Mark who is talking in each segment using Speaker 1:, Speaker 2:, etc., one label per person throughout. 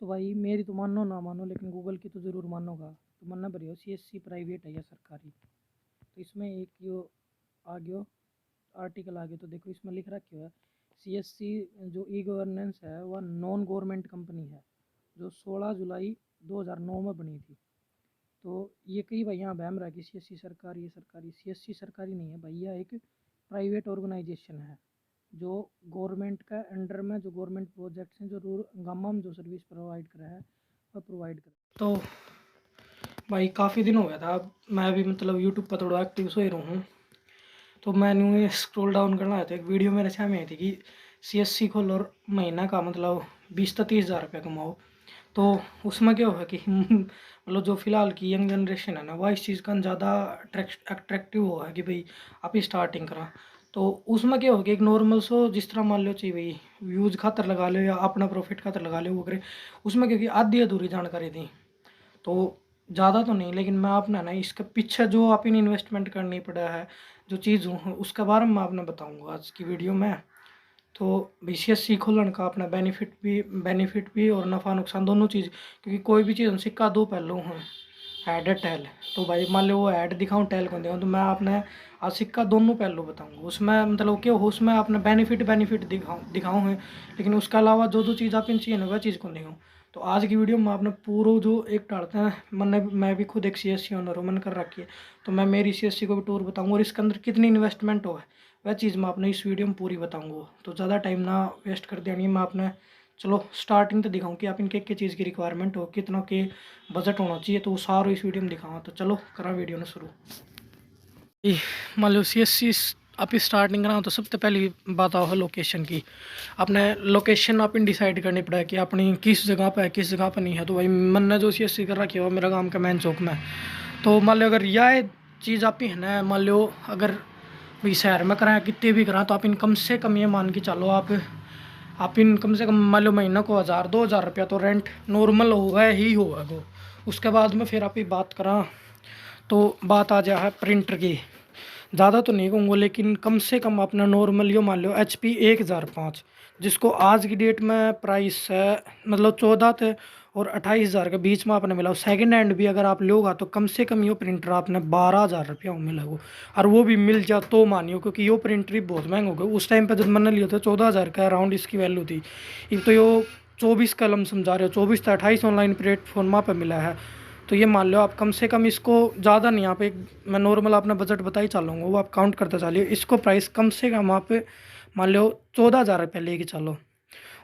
Speaker 1: तो भाई मेरी तो मानो ना मानो, लेकिन गूगल की तो ज़रूर मानोगा। तो मानना पड़ेगा, सीएससी प्राइवेट है या सरकारी। तो इसमें एक यो आ गयो आर्टिकल आ गया, तो देखो इसमें लिख रखा है सीएससी जो ई गवर्नेंस है वह नॉन गवर्नमेंट कंपनी है, जो 16 जुलाई 2009 में बनी थी। तो ये कई भाई यहाँ बहम रहा है कि सीएससी सरकारी है। सरकारी सीएससी सरकारी नहीं है भाई, यह एक प्राइवेट ऑर्गेनाइजेशन है जो गवर्नमेंट का अंडर में जो गवर्नमेंट प्रोजेक्ट्स हैं जो रूरल गाँव में जो सर्विस प्रोवाइड करा है वह प्रोवाइड करा। तो भाई काफ़ी दिन हो गया था, मैं भी मतलब यूट्यूब पर थोड़ा एक्टिव सो ही रहा हूँ। तो मैंने स्क्रॉल डाउन करना है तो एक वीडियो मेरे सामने आई थी कि सीएससी खोलो और महीना का मतलब 20 से 30 हज़ार रुपये कमाओ। तो उसमें क्या हुआ कि मतलब जो फ़िलहाल की यंग जनरेशन है ना, वह इस चीज़ का ज़्यादा अट्रैक्टिव हुआ है कि भाई आप ही स्टार्टिंग करा। तो उसमें क्या हो गया, एक नॉर्मल सो जिस तरह मान लो चाहिए भाई व्यूज़ खातर लगा लो या अपना प्रॉफिट खातर लगा लो वो करे। उसमें क्योंकि आधी अधूरी जानकारी थी, तो ज़्यादा तो नहीं, लेकिन मैं आपने ना इसके पीछे जो आप इन इन्वेस्टमेंट करनी पड़ा है जो चीज़ हूँ उसके बारे में मैं आपने बताऊँगा आज की वीडियो में। तो बीसीएससी खोलने का अपना बेनिफिट भी और नफ़ा नुकसान दोनों चीज़, क्योंकि कोई भी चीज़ सिक्का दो पहलू हैं, ऐड है टैल। तो भाई मान लो वो ऐड दिखाऊँ टैल को दिखाऊँ, तो मैं आपने आज सिक्का दोनों पहलू बताऊंगा। उसमें मतलब क्या हो, उसमें आपने बेनिफिट दिखाऊँ है, लेकिन उसके अलावा जो जो चीज़ आप इन चाहिए ना वह चीज़ को दिखाऊँ। तो आज की वीडियो में आपने पूरा जो एक डालते हैं, मैं भी खुद एक सीएससी ओनर हूँ, मन कर रखी है। तो मैं मेरी सीएससी को भी टूर बताऊँगा और इसके अंदर कितनी इन्वेस्टमेंट हो है वह चीज़ मैं आपने इस वीडियो में पूरी बताऊँगा। तो ज़्यादा टाइम ना वेस्ट कर देनी मैं आपने, चलो स्टार्टिंग तो दिखाऊँ कि आप इनके क्या चीज़ की रिक्वायरमेंट हो, कितना के बजट होना चाहिए, तो वो सारा इस वीडियो में दिखाऊँगा। तो चलो करा वीडियो ने शुरू। मान लो सीएससी आप स्टार्टिंग कराओ तो सबसे पहली बात आओ है लोकेशन की। आपने लोकेशन आप डिसाइड करनी पड़ेगा कि अपनी किस जगह पर है किस जगह पर नहीं है। तो भाई मैंने जो सीएससी कर रखी है वो मेरा गाँव का मेन चौक में। तो मान लो अगर यह चीज़ आप ही है ना, मान लो अगर भाई शहर में कराएं कितने भी कराएं, तो आप इन कम से कम ये मान के चलो आप इन कम से कम मान लो महीना को 1000 2000 रुपया तो रेंट नॉर्मल होगा ही होगा वो। उसके बाद में फिर आप ही बात करा तो बात आ जा है प्रिंटर की। ज़्यादा तो नहीं कहूँगा, लेकिन कम से कम अपना नॉर्मल यो मान लो HP 1005, जिसको आज की डेट में प्राइस है मतलब 14 थे और 28 हज़ार के बीच में आपने मिला। सेकंड हैंड भी अगर आप लोगा तो कम से कम यो प्रिंटर आपने 12 हज़ार रुपया में मिलेगा। और वो भी मिल जा तो मानियो, क्योंकि यो प्रिंटर ही बहुत महंगा हो गया। उस टाइम पर जब मैंने लिया था 14 हज़ार का अराउंड इसकी वैल्यू थी। एक तो यो 24 कलम समझा रहे हो, 24 से 28 ऑनलाइन प्लेटफॉर्म पर मिला है। तो ये मान लो आप कम से कम इसको ज़्यादा नहीं, आप एक मैं नॉर्मल आपने बजट बता ही चलूँगा, वो आप काउंट करते चलिए। इसको प्राइस कम से कम आप मान लो 14 हज़ार रुपये लेके चलो।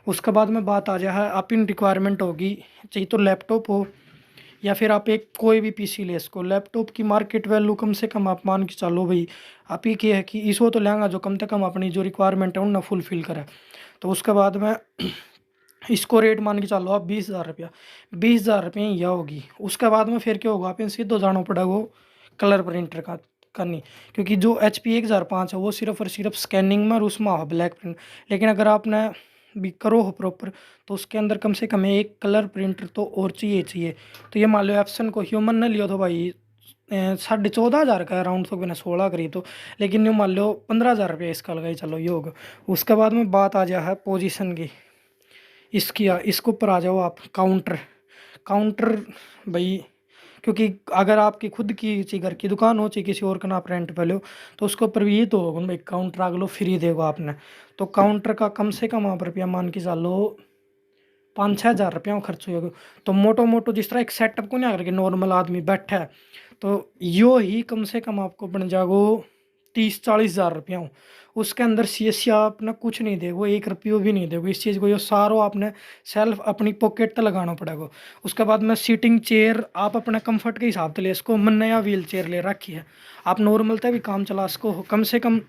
Speaker 1: उसके बाद में बात आ जाए आप इन रिक्वायरमेंट होगी, चाहिए तो लैपटॉप हो या फिर आप एक कोई भी पीसी ले इसको। लैपटॉप की मार्केट वैल्यू कम से कम आप मान के चलो भाई, आप ही के है कि इसको तो लेंगा जो कम से कम अपनी जो रिक्वायरमेंट है उन्हें फुलफिल करे। तो उसके बाद में इसको रेट मान के चलो आप 20 हज़ार रुपया, 20 हज़ार रुपये यह होगी। उसके बाद में फिर क्या होगा, आप इन सीधो जाना पड़ेगा वो कलर प्रिंटर का करनी, क्योंकि जो HP 1005 है वो सिर्फ और सिर्फ स्कैनिंग में और उसमें हो ब्लैक प्रिंट। लेकिन अगर आपने भी करो हो प्रॉपर तो उसके अंदर कम से कम एक कलर प्रिंटर तो और चाहिए। तो ये मान लो एप्सन को ह्यूमन ने लिया तो भाई 14,500 का अराउंड तो मैंने 16 करी। तो लेकिन ये मान लो 15 हज़ार रुपये इसका लगाई चलो ये होगा। उसके बाद में बात आ जाए है पोजीशन की। इसके ऊपर आ जाओ आप काउंटर। काउंटर भाई, क्योंकि अगर आपकी खुद की ची घर की दुकान हो चाहे किसी और का ना आप रेंट पे लो, तो उसके ऊपर भी ये तो होगा भाई काउंटर आग लो फ्री देगा आपने। तो काउंटर का कम से कम आप रुपया मान के चलो 5-6 हज़ार रुपया खर्च होगा। तो मोटो मोटो जिस तरह एक सेटअप को नहीं अगर नॉर्मल आदमी बैठा है, तो यो ही कम से कम आपको बन जागो 30-40 हज़ार रुपया हो। उसके अंदर सीएससी आपने कुछ नहीं देगो, 1 रुपये भी नहीं देगो। इस चीज़ को यो सारो आपने सेल्फ अपनी पॉकेट तक लगाना पड़ेगा। उसके बाद में सीटिंग चेयर आप अपने कंफर्ट के हिसाब से ले इसको। मैं नया व्हील चेयर ले रखी है, आप नॉर्मल तक भी काम चला इसको कम से कम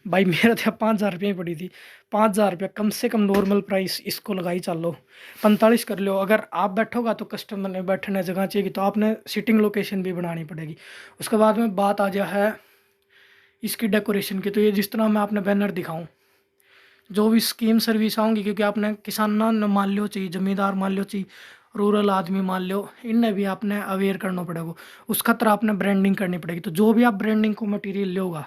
Speaker 1: भाई मेरा तो 5 हज़ार रुपये ही पड़ी थी। 5 हज़ार रुपया कम से कम नॉर्मल प्राइस इसको लगाई चल लो, 45 कर लो। अगर आप बैठोगा तो कस्टमर ने बैठने जगह चाहिए तो आपने सीटिंग लोकेशन भी बनानी पड़ेगी। उसके बाद में बात आ जा है इसकी डेकोरेशन की। तो ये जिस तरह मैं आपने बैनर दिखाऊं, जो भी स्कीम सर्विस आऊँगी, क्योंकि आपने किसान ना मान लो चाहिए, ज़मींदार मान लो चाहिए, रूरल आदमी मान लो, इनने भी आपने अवेयर करना पड़ेगा। उस खतर आपने ब्रांडिंग करनी पड़ेगी। तो जो भी आप ब्रांडिंग को मटेरियल लोगा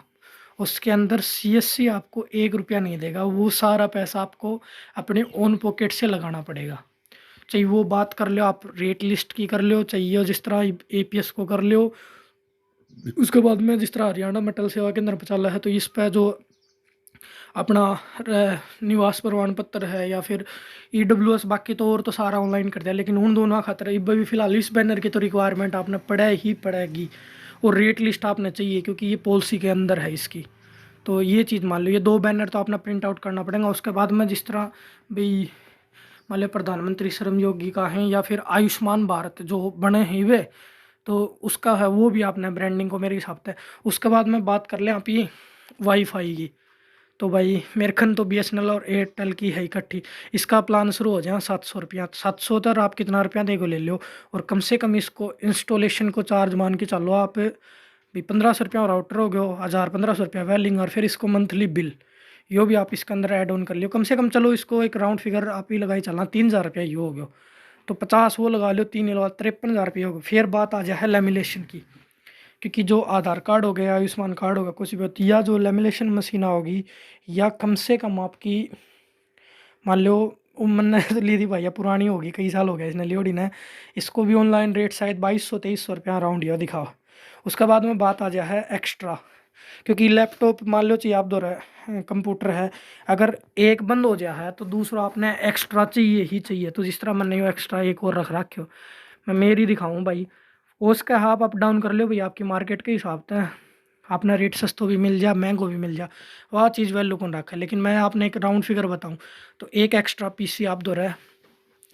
Speaker 1: उसके अंदर सीएससी आपको 1 रुपया नहीं देगा, वो सारा पैसा आपको अपने ओन पॉकेट से लगाना पड़ेगा। चाहे वो बात कर लो आप रेट लिस्ट की कर लो, चाहिए जिस तरह APS को कर लो। उसके बाद में जिस तरह हरियाणा मेटल सेवा केंद्र पचाला है, तो इस पर जो अपना निवास प्रमाण पत्र है या फिर EWS, बाकी तो और तो सारा ऑनलाइन कर दिया, लेकिन उन दोनों खातर इब भी फिलहाल इस बैनर की तो रिक्वायरमेंट आपने पढ़ा ही पड़ेगी, और रेट लिस्ट आपने चाहिए क्योंकि ये पॉलिसी के अंदर है इसकी। तो ये चीज़ मान लो, ये 2 बैनर तो अपना प्रिंट आउट करना पड़ेगा। उसके बाद में जिस तरह भाई मान लो प्रधानमंत्री श्रम योगी का है या फिर आयुष्मान भारत जो बने हैं वे, तो उसका है वो भी आपने ब्रांडिंग को मेरे हिसाब से। उसके बाद में बात कर लें आप ये वाईफाई की, तो भाई मेरे खन तो BSNL और एयरटेल की है इकट्ठी। इसका प्लान शुरू हो जाए 700 रुपया, 700 तो आप कितना रुपया दे को ले लो, और कम से कम इसको इंस्टॉलेशन को चार्ज मान के चलो आप भी 1500 रुपया राउटर हो गया, 1000-1500 रुपया वेलिंग, और फिर इसको मंथली बिल यो भी आप इसके अंदर ऐड ऑन कर लियो। कम से कम चलो इसको एक राउंड फिगर आप ही लगाई चलना 3000 रुपया ये हो गया, तो 50 वो लगा लो, 3 लगा 53,000 रुपये हो गए। फिर बात आ जाए लेमिनेशन की, क्योंकि जो आधार कार्ड हो गया, आयुष्मान कार्ड होगा, कुछ भी होती या जो लेमिनेशन मशीन होगी, या कम से कम आपकी मान लो मैंने तो ली थी भैया पुरानी होगी, कई साल हो गया इसने लियोड़ी ने, इसको भी ऑनलाइन रेट शायद 2200-2300 रुपया अराउंड यह दिखा। उसके बाद में बात आ जाए है एक्स्ट्रा, क्योंकि लैपटॉप मान लो चाहिए आप दो कंप्यूटर है, अगर एक बंद हो जाए है तो दूसरा आपने एक्स्ट्रा चाहिए ही चाहिए। तो जिस तरह मैंने वो एक्स्ट्रा एक और रख रखे हो, मैं मेरी दिखाऊँ भाई, उसका हाफ अप डाउन कर लो भाई आपकी मार्केट के हिसाब से, अपना रेट सस्तो भी मिल जा महंगो भी मिल जा, वह चीज़ वैल्यू कौन रखा है। लेकिन मैं आपने एक राउंड फिगर बताऊं तो एक एक्स्ट्रा PC आप दो रहे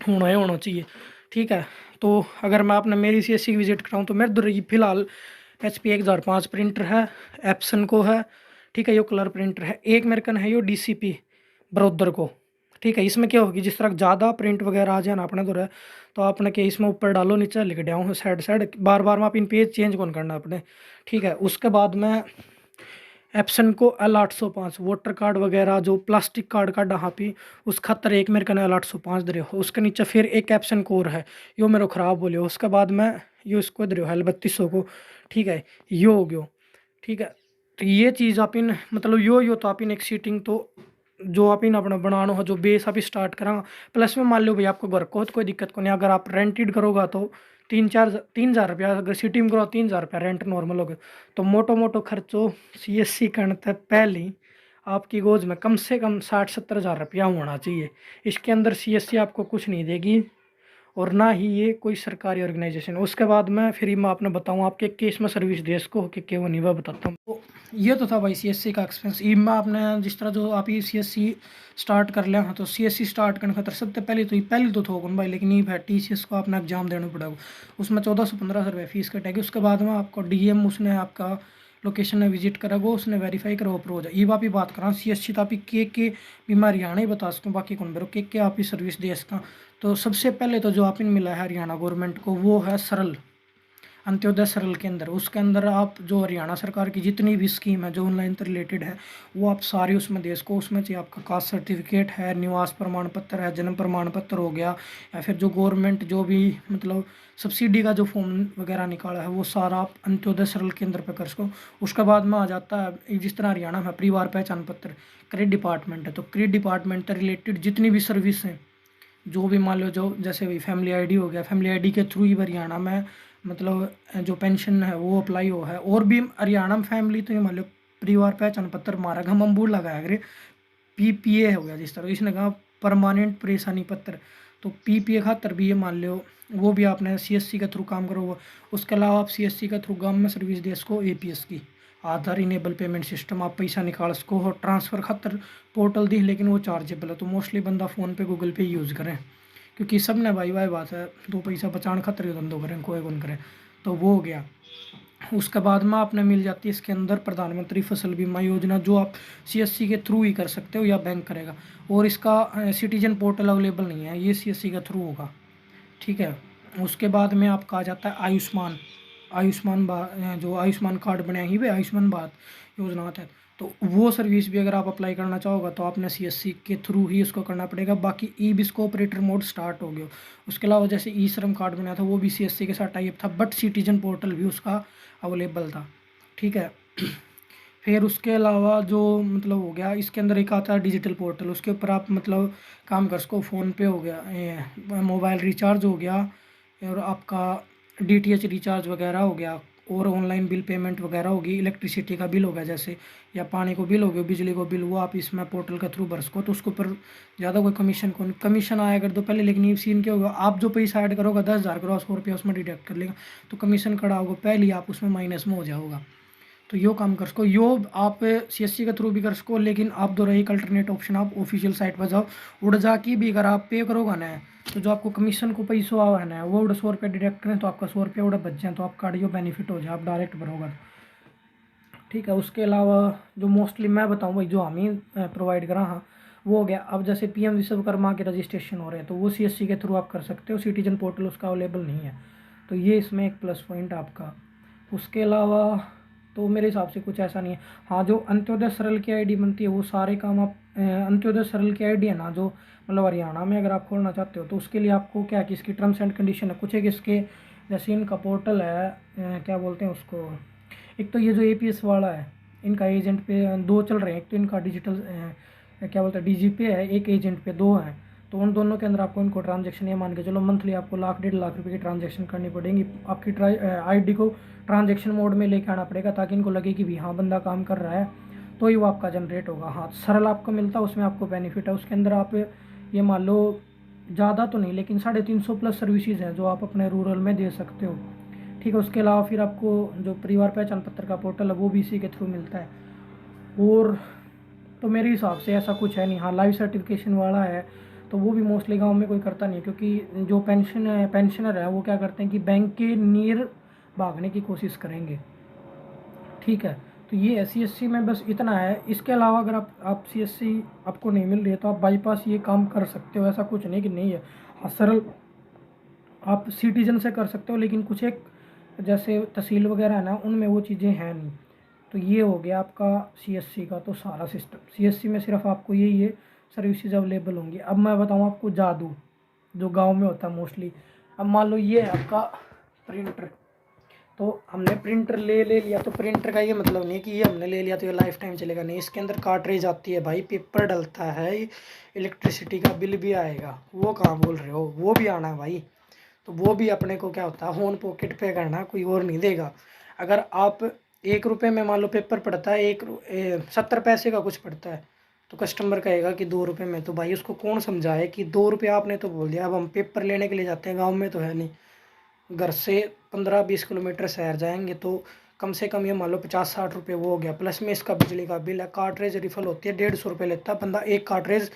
Speaker 1: होना चाहिए, ठीक है। तो अगर मैं अपने मेरी CSC की विजिट कराऊँ तो मेरे दो फिलहाल HP 1005 प्रिंटर है, एप्सन को है, ठीक है, यो कलर प्रिंटर है। एक मेरे कन है यो DCP ब्रोदर को, ठीक है। इसमें क्या होगी, जिस तरह ज़्यादा प्रिंट वगैरह आ जाए ना अपने तो तो आपने क्या इसमें ऊपर डालो नीचे लिख डाऊँ साइड साइड, बार बार में आप इन पेज चेंज कौन करना अपने, ठीक है। उसके बाद में एप्सन को L805 वोटर कार्ड वगैरह जो प्लास्टिक कार्ड का डहा पी उस खतर एक मेरे कने L805 दे हो। उसके नीचे फिर एक एप्सन कोर है, यो मेरे ख़राब बोलियो। उसके बाद में यो इसको दे हो L3200 को, ठीक है, यो हो गयो, ठीक है। तो ये चीज़ आप इन मतलब यो तो आप इन एक सीटिंग तो जो आप इन अपना बनाना हो, जो बेस आप स्टार्ट करा, प्लस में मान लो भाई आपको घर को तो कोई दिक्कत को नहीं, अगर आप रेंटेड करोगा तो 3-4 3,000 रुपया, अगर सिटी में करो 3,000 रुपया रेंट नॉर्मल हो गए, तो मोटो मोटो खर्चो CSC करने तक पहले ही आपकी गोज में कम से कम 60-70 हज़ार रुपया होना चाहिए। इसके अंदर CSC आपको कुछ नहीं देगी, और ना ही ये कोई सरकारी ऑर्गेनाइजेशन। उसके बाद मैं फिर मैं आपने बताऊँ आपके केस में सर्विस देश को कि क्यों नहीं, वह बताता हूँ। तो ये तो था भाई CSC का एक्सपीरियंस। ई में आपने जिस तरह जो आप ये CSC स्टार्ट कर लिया, हाँ, तो CSC स्टार्ट करने खातर सबसे पहले तो ये पहले तो थोकन भाई, लेकिन ये है TCS को अपना एग्जाम देना पड़ेगा, उसमें 1400-1500 रुपये फीस कटेगी। उसके बाद में आपको DM उसने आपका लोकेशन में विजिट करेगा, उसने वेरीफाई करो अप्रूव हो जाए। ये वापी बात करा CSC तो आप के बीमारी हरियाणा ही बता सकूँ, बाकी कौन बेरो के आप ही सर्विस दे सका। तो सबसे पहले तो जो आप इन मिला है हरियाणा गवर्नमेंट को, वो है सरल अंत्योदय सरल के अंदर। उसके अंदर आप जो हरियाणा सरकार की जितनी भी स्कीम है जो ऑनलाइन से रिलेटेड है, वो आप सारी उसमें दे सको। उसमें चाहिए आपका कास्ट सर्टिफिकेट है, निवास प्रमाण पत्र है, जन्म प्रमाण पत्र हो गया, या फिर जो गवर्नमेंट जो भी मतलब सब्सिडी का जो फॉर्म वगैरह निकाला है, वो सारा आप अंत्योदय सरल के अंदर पे कर सको। उसके बाद में आ जाता है जिस तरह हरियाणा में परिवार पहचान पत्र क्रेडिट डिपार्टमेंट है, तो क्रेडिट डिपार्टमेंट से रिलेटेड जितनी भी सर्विस हैं, जो भी मान लो जो जैसे भाई फैमिली आईडी हो गया, फैमिली आईडी के थ्रू ही हरियाणा में मतलब जो पेंशन है वो अप्लाई हो है। और भी हरियाणा में फैमिली तो ये मान लो परिवार पहचान पत्र मारा हम अम्बूर लगाया अगर PPA हो गया, जिस तरह इसने कहा परमानेंट परेशानी पत्र, तो PPA खातर भी ये मान लो वो भी आपने CSC के थ्रू काम करो। उसके अलावा आप CSC के थ्रू गाँव में सर्विस दे सको, APS की आधार इनेबल पेमेंट सिस्टम आप पैसा निकाल सको हो। ट्रांसफ़र खातर पोर्टल दी, लेकिन वो चार्जेबल है, तो मोस्टली बंदा फ़ोन पे गूगल पे यूज़ करें, क्योंकि सब ने भाई वाई बात है, 2 पैसा बचाने खातर धंधो करें, कोई कौन करें। तो वो हो गया। उसके बाद में आपने मिल जाती है इसके अंदर प्रधानमंत्री फसल बीमा योजना, जो आप CSC के थ्रू ही कर सकते हो या बैंक करेगा। और इसका सिटीजन पोर्टल अवेलेबल नहीं है, ये CSC के थ्रू होगा, ठीक है। उसके बाद में आपका आ जाता है जो आयुष्मान कार्ड बने ही वे आयुष्मान भारत योजना है, तो वो सर्विस भी अगर आप अप्लाई करना चाहोगे तो आपने CSC के थ्रू ही उसको करना पड़ेगा। बाकी बिस्को ऑपरेटर मोड स्टार्ट हो गया। उसके अलावा जैसे श्रम कार्ड बनाया था वो भी CSC के साथ टाइप था, बट सिटीजन पोर्टल भी उसका अवेलेबल था, ठीक है। फिर उसके अलावा जो मतलब हो गया, इसके अंदर एक आता है डिजिटल पोर्टल, उसके ऊपर आप मतलब काम कर सको। फ़ोन पे हो गया, ये मोबाइल रिचार्ज हो गया, और आपका डीटीएच रिचार्ज वगैरह हो गया, और ऑनलाइन बिल पेमेंट वगैरह होगी। इलेक्ट्रिसिटी का बिल हो गया जैसे, या पानी को बिल हो गया, बिजली को बिल, वो आप इसमें पोर्टल के थ्रू भर सको। तो उसके ऊपर ज़्यादा कोई कमीशन आया कर दो पहले, लेकिन ये सीन क्या होगा, आप जो पैसा ऐड करोगे 10,000 करो, 100 रुपया उसमें डिडक्ट कर लेगा, तो कमीशन कड़ा होगा पहले ही, आप उसमें माइनस में हो जाओगा। तो यो काम कर सको, यो आप सीएससी के थ्रू भी कर सको, लेकिन आप दो रही अल्टरनेट ऑप्शन, आप ऑफिशियल साइट पर जाओ। उड़ जा की भी अगर आप पे करोगे ना, तो जो आपको कमीशन को पैसों आवा है ना, वो उड़ 100 रुपये डिडक्ट करें, तो आपका 100 रुपये उड़ बच जाए, तो आपका यो बेनिफिट हो जाए, आप डायरेक्ट भरोगे। ठीक है, उसके अलावा जो मोस्टली मैं बताऊँ भाई, जो हम ही प्रोवाइड करा हाँ, वो हो गया। अब जैसे पीएम विश्वकर्मा के रजिस्ट्रेशन हो रहे हैं, तो वो सीएससी के थ्रू आप कर सकते हो, सिटीजन पोर्टल उसका अवेलेबल नहीं है, तो ये इसमें एक प्लस पॉइंट आपका। उसके अलावा तो मेरे हिसाब से कुछ ऐसा नहीं है। हाँ, जो अंत्योदय सरल की आईडी बनती है, वो सारे काम आप अंत्योदय सरल की आईडी है ना, जो मतलब हरियाणा में अगर आप खोलना चाहते हो, तो उसके लिए आपको क्या है कि इसकी टर्म्स एंड कंडीशन है कुछ, एक इसके जैसे इनका पोर्टल है, क्या बोलते हैं उसको, एक तो ये जो एपीएस वाला है, इनका एजेंट पे दो चल रहे हैं, एक तो इनका डिजिटल क्या बोलते हैं डीजी पे है, एक एजेंट पे दो हैं। तो उन दोनों के अंदर आपको इनको ट्रांजैक्शन, ये मान के चलो मंथली आपको 1,00,000 1,50,000 रुपये की ट्रांजैक्शन करनी पड़ेगी। आपकी आईडी को ट्रांजैक्शन मोड में लेके आना पड़ेगा, ताकि इनको लगे कि भी हाँ बंदा काम कर रहा है, तो ही वो आपका जनरेट होगा। हाँ, सरल आपको मिलता है, उसमें आपको बेनिफिट है, उसके अंदर आप ये मान लो ज़्यादा तो नहीं, लेकिन 350 प्लस सर्विसेज हैं जो आप अपने रूरल में दे सकते हो। ठीक है, उसके अलावा फिर आपको जो परिवार पहचान पत्र का पोर्टल है, वो भी इसी के थ्रू मिलता है। और तो मेरे हिसाब से ऐसा कुछ है नहीं। हाँ, लाइफ सर्टिफिकेशन वाला है, तो वो भी मोस्टली गांव में कोई करता नहीं है, क्योंकि जो पेंशनर है वो क्या करते हैं कि बैंक के नियर भागने की कोशिश करेंगे। ठीक है, तो ये है सीएससी में बस इतना है। इसके अलावा अगर आप सीएससी आपको नहीं मिल रही है, तो आप बाईपास ये काम कर सकते हो, ऐसा कुछ नहीं कि नहीं है। हाँ, सरल आप सिटीजन से कर सकते हो, लेकिन कुछ एक जैसे तहसील वगैरह है ना, उनमें वो चीज़ें हैं नहीं। तो ये हो गया आपका सीएससी का तो सारा सिस्टम। सीएससी में सिर्फ आपको ये सर्विसेज अवेलेबल होंगी। अब मैं बताऊँ आपको जादू जो गांव में होता है मोस्टली। अब मान लो ये है आपका प्रिंटर, तो हमने प्रिंटर ले लिया, तो प्रिंटर का ये मतलब नहीं कि ये हमने ले लिया तो ये लाइफ टाइम चलेगा, नहीं। इसके अंदर कार्ट्रिज आती है भाई, पेपर डलता है, इलेक्ट्रिसिटी का बिल भी आएगा। वो कहाँ बोल रहे हो, वो भी आना है भाई। तो वो भी अपने को क्या होता है, होन पॉकेट पे करना, कोई और नहीं देगा। अगर आप 1 रुपये में मान लो पेपर पड़ता है, 70 पैसे का कुछ पड़ता है, तो कस्टमर कहेगा कि 2 रुपये में, तो भाई उसको कौन समझाए कि 2 रुपये आपने तो बोल दिया। अब हम पेपर लेने के लिए जाते हैं, गाँव में तो है नहीं, घर से 15-20 किलोमीटर शहर जाएंगे, तो कम से कम ये मान लो 50-60 रुपये वो हो गया, प्लस में इसका बिजली का बिल है। कार्ट्रेज रिफल होती है, 150 रुपये लेता है बंदा एक कार्ट्रेज,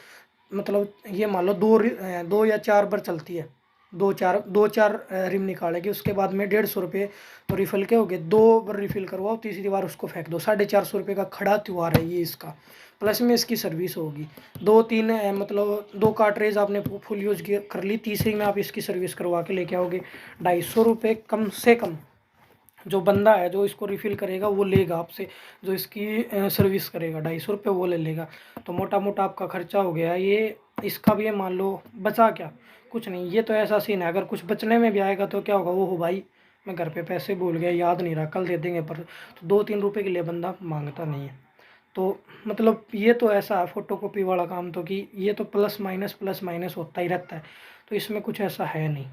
Speaker 1: मतलब ये मान लो 2 या 4 बार चलती है, दो चार रिम निकालेगी, उसके बाद में 150 रुपये तो रिफिल के हो गए। 2 बार रिफिल करवाओ, तीसरी बार उसको फेंक दो। 450 रुपये का खड़ा त्योहार है ये इसका, प्लस में इसकी सर्विस होगी। 2-3 मतलब 2 कार्ट्रेज आपने फुल यूज कर ली, तीसरी में आप इसकी सर्विस करवा के लेके आओगे। 250 रुपये कम से कम जो बंदा है जो इसको रिफ़िल करेगा वो लेगा आपसे, जो इसकी सर्विस करेगा 250 रुपये वो ले लेगा। तो मोटा मोटा आपका खर्चा हो गया ये। इसका भी ये मान लो बचा क्या, कुछ नहीं। ये तो ऐसा सीन है, अगर कुछ बचने में भी आएगा तो क्या होगा, वो हो भाई मैं घर पे पैसे भूल गया, याद नहीं रहा, कल दे देंगे, पर तो 2-3 रुपये के लिए बंदा मांगता नहीं है। तो मतलब ये तो ऐसा है फोटो कॉपी वाला काम, तो कि ये तो प्लस माइनस होता ही रहता है, तो इसमें कुछ ऐसा है नहीं।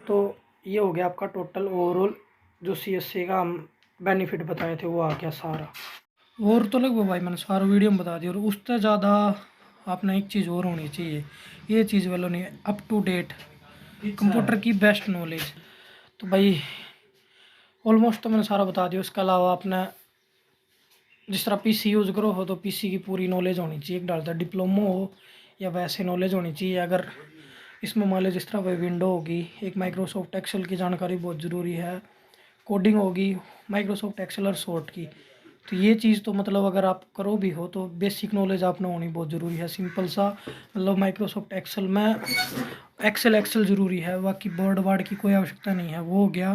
Speaker 1: तो ये हो गया आपका टोटल ओवरऑल जो सीएससी का हम बेनिफिट बताए थे, वो आ गया सारा। और तो लगभग भाई मैंने सारा वीडियो में बता दिया। और उससे ज़्यादा आपने एक चीज़ और होनी चाहिए, ये चीज़ वालों नहीं, अप टू डेट कंप्यूटर की बेस्ट नॉलेज। तो भाई ऑलमोस्ट तो मैंने सारा बता दिया। उसके अलावा आपने जिस तरह पीसी यूज़ करो हो, तो पीसी की पूरी नॉलेज होनी चाहिए, एक डालता डिप्लोमा हो या वैसे नॉलेज होनी चाहिए। अगर इसमें मान लो जिस तरह वही विंडो होगी, एक माइक्रोसॉफ्ट एक्सेल की जानकारी बहुत ज़रूरी है, कोडिंग होगी माइक्रोसॉफ्ट एक्सेल और शॉर्ट की। तो ये चीज़ तो मतलब अगर आप करो भी हो तो बेसिक नॉलेज आपने होनी बहुत ज़रूरी है। सिंपल सा मतलब माइक्रोसॉफ्ट एक्सेल में एक्सेल ज़रूरी है, बाकी वर्ड वार्ड की कोई आवश्यकता नहीं है, वो हो गया।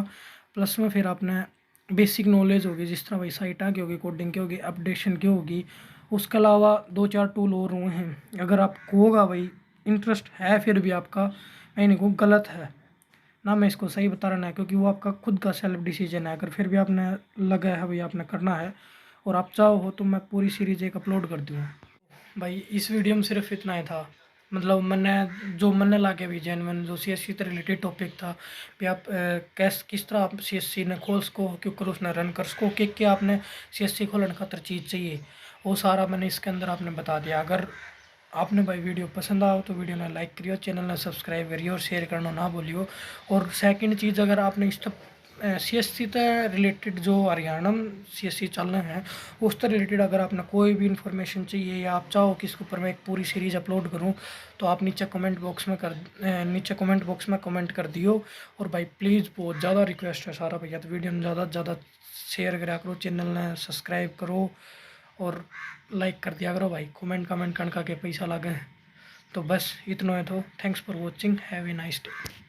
Speaker 1: प्लस में फिर आपने बेसिक नॉलेज होगी, जिस तरह भाई साइटा की होगी, कोडिंग की होगी, अपडेशन की होगी। उसके अलावा 2-4 टूल और हुए हैं, अगर आपको होगा भाई इंटरेस्ट है, फिर भी आपका मैं नहीं कहूँ गलत है ना, मैं इसको सही बता रहा है, क्योंकि वो आपका खुद का सेल्फ डिसीजन है। अगर फिर भी आपने लगा है भाई आपने करना है, और आप चाहो हो तो मैं पूरी सीरीज़ एक अपलोड कर दूँ। भाई इस वीडियो में सिर्फ इतना ही था। मतलब मैंने ला के भेजा मैंने जो सीएससी से रिलेटेड टॉपिक था कि आप किस तरह आप सीएससी ने खोल सको, क्यों करो उसने रन कर सको, क्या आपने सीएससी खोलने खातर चीज़ चाहिए, वो सारा मैंने इसके अंदर आपने बता दिया। अगर आपने भाई वीडियो पसंद आओ तो वीडियो ने लाइक करियो, चैनल ने सब्सक्राइब करियो और शेयर करना ना भूलियो। और सेकंड चीज़, अगर आपने इस सीएससी से रिलेटेड जो हरियाणा में सीएससी चल रहे हैं उससे रिलेटेड अगर आपने कोई भी इन्फॉर्मेशन चाहिए या आप चाहो कि इसके ऊपर मैं एक पूरी सीरीज़ अपलोड करूं, तो आप नीचे कमेंट बॉक्स में कमेंट कर दियो। और भाई प्लीज़ बहुत ज़्यादा रिक्वेस्ट है सारा भैया, तो वीडियो में ज़्यादा से ज़्यादा शेयर करा करो, चैनल ने सब्सक्राइब करो और लाइक कर दिया करो भाई। कमेंट करने का के पैसा लगे। तो बस इतना है, तो thanks for watching, have a nice day.